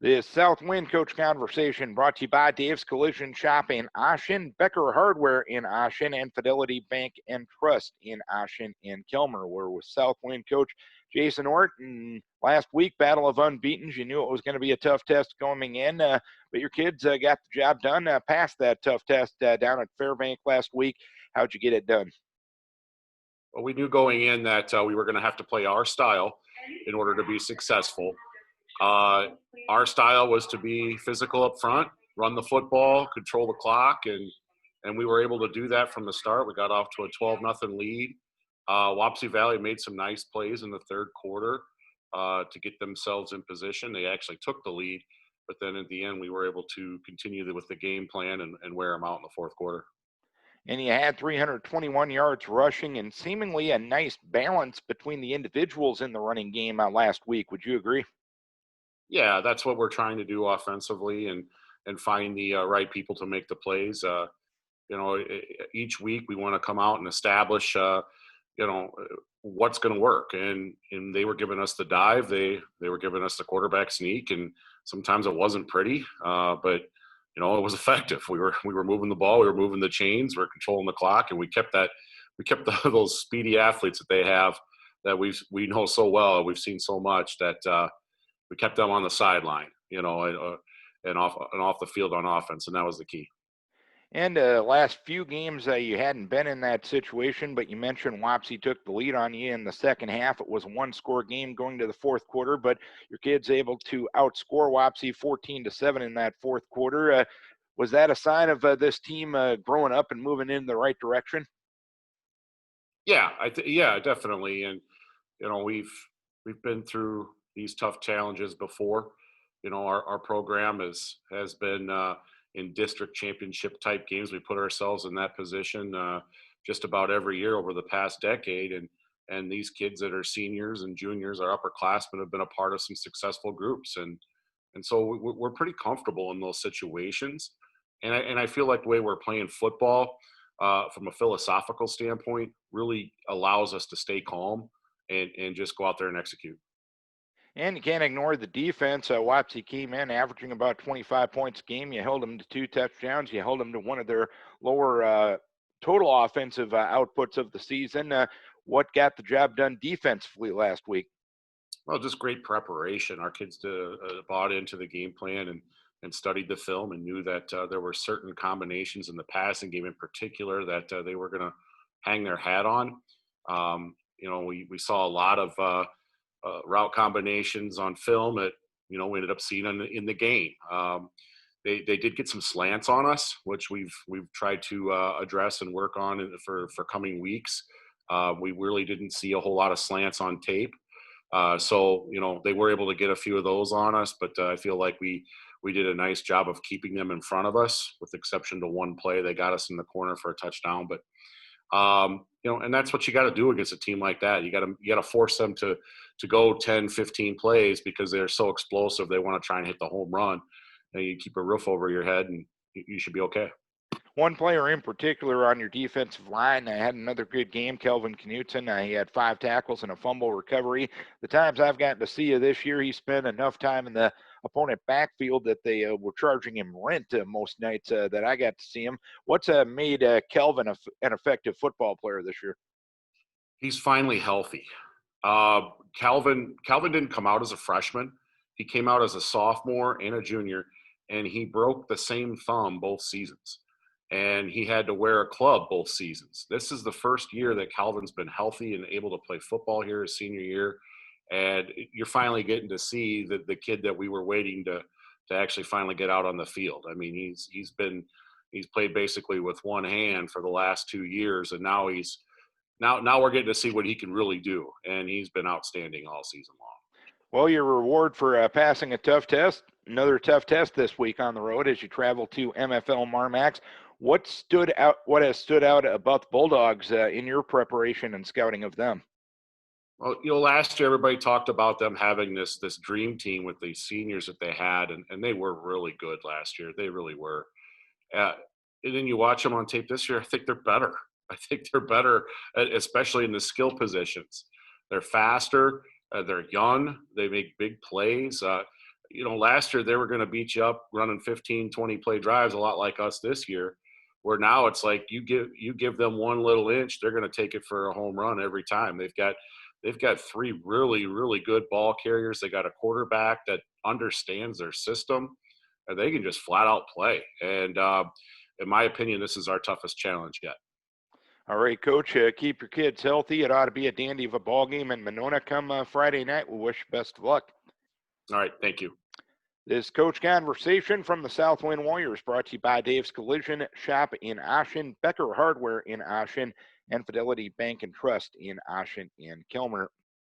The South Winn Coach Conversation brought to you by Dave's Collision Shop in Ossian, Becker Hardware in Ossian, and Fidelity Bank and Trust in Ossian and Calmar. We're with South Winn Coach Jason Ohrt. And last week, Battle of Unbeatens. You knew it was going to be a tough test coming in, but your kids got the job done, passed that tough test down at Fairbank last week. How'd you get it done? Well, we knew going in that we were going to have to play our style in order to be successful. Our style was to be physical up front, run the football, control the clock, and we were able to do that from the start. We got off to a 12-0 lead. Wapsie Valley made some nice plays in the third quarter to get themselves in position. They actually took the lead, but then at the end we were able to continue with the game plan and wear them out in the fourth quarter. And you had 321 yards rushing and seemingly a nice balance between the individuals in the running game last week. Would you agree? Yeah, that's what we're trying to do offensively and find the right people to make the plays. Each week we want to come out and establish, what's going to work. And they were giving us the dive. They were giving us the quarterback sneak, and sometimes it wasn't pretty, but it was effective. We were moving the ball, we were moving the chains, we were controlling the clock, and we kept those speedy athletes that they have that we know so well. We've seen so much that we kept them on the sideline, and off the field on offense, and that was the key. And last few games, you hadn't been in that situation, but you mentioned Wapsie took the lead on you in the second half. It was a one-score game going to the fourth quarter, but your kids able to outscore Wapsie 14-7 in that fourth quarter. Was that a sign of this team growing up and moving in the right direction? Yeah, yeah, definitely. And we've been through these tough challenges before. Our program has been in district championship type games. We put ourselves in that position just about every year over the past decade. And these kids that are seniors and juniors, our upperclassmen, have been a part of some successful groups. And so we're pretty comfortable in those situations. And I feel like the way we're playing football from a philosophical standpoint really allows us to stay calm and just go out there and execute. And you can't ignore the defense. Wapsie came in averaging about 25 points a game. You held them to 2 touchdowns. You held them to one of their lower total offensive outputs of the season. What got the job done defensively last week? Well, just great preparation. Our kids bought into the game plan and studied the film and knew that there were certain combinations in the passing game in particular that they were going to hang their hat on. We saw a lot of route combinations on film that we ended up seeing in the game. They did get some slants on us, which we've tried to address and work on for coming weeks. We really didn't see a whole lot of slants on tape, so they were able to get a few of those on us. But I feel like we did a nice job of keeping them in front of us, with the exception to one play. They got us in the corner for a touchdown, but and that's what you got to do against a team like that. You got to force them to go 10, 15 plays because they're so explosive. They want to try and hit the home run. And you keep a roof over your head, and you should be okay. One player in particular on your defensive line had another good game, Kelvin Knutson. He had 5 tackles and a fumble recovery. The times I've gotten to see you this year, he spent enough time in the opponent backfield that they were charging him rent most nights that I got to see him. What's made Kelvin an effective football player this year? He's finally healthy. Calvin didn't come out as a freshman. He came out as a sophomore and a junior, and he broke the same thumb both seasons. And he had to wear a club both seasons. This is the first year that Calvin's been healthy and able to play football here his senior year. And you're finally getting to see the kid that we were waiting to actually finally get out on the field. I mean, he's played basically with one hand for the last 2 years, and now we're getting to see what he can really do. And he's been outstanding all season long. Well, your reward for passing a tough test, another tough test this week on the road as you travel to MFL Marmax. What has stood out about the Bulldogs in your preparation and scouting of them? Well, last year everybody talked about them having this dream team with these seniors that they had, and they were really good last year. They really were. And then you watch them on tape this year, I think they're better. I think they're better, especially in the skill positions. They're faster. They're young. They make big plays. last year they were going to beat you up running 15, 20 play drives, a lot like us this year, where now it's like you give them one little inch, they're going to take it for a home run every time. They've got three really, really good ball carriers. They got a quarterback that understands their system, and they can just flat out play. And in my opinion, this is our toughest challenge yet. All right, Coach, keep your kids healthy. It ought to be a dandy of a ball game in Monona come Friday night. We wish you best of luck. All right, thank you. This Coach Conversation from the South Winn Warriors brought to you by Dave's Collision Shop in Ossian, Becker Hardware in Ossian, and Fidelity Bank and Trust in Ossian and Calmar.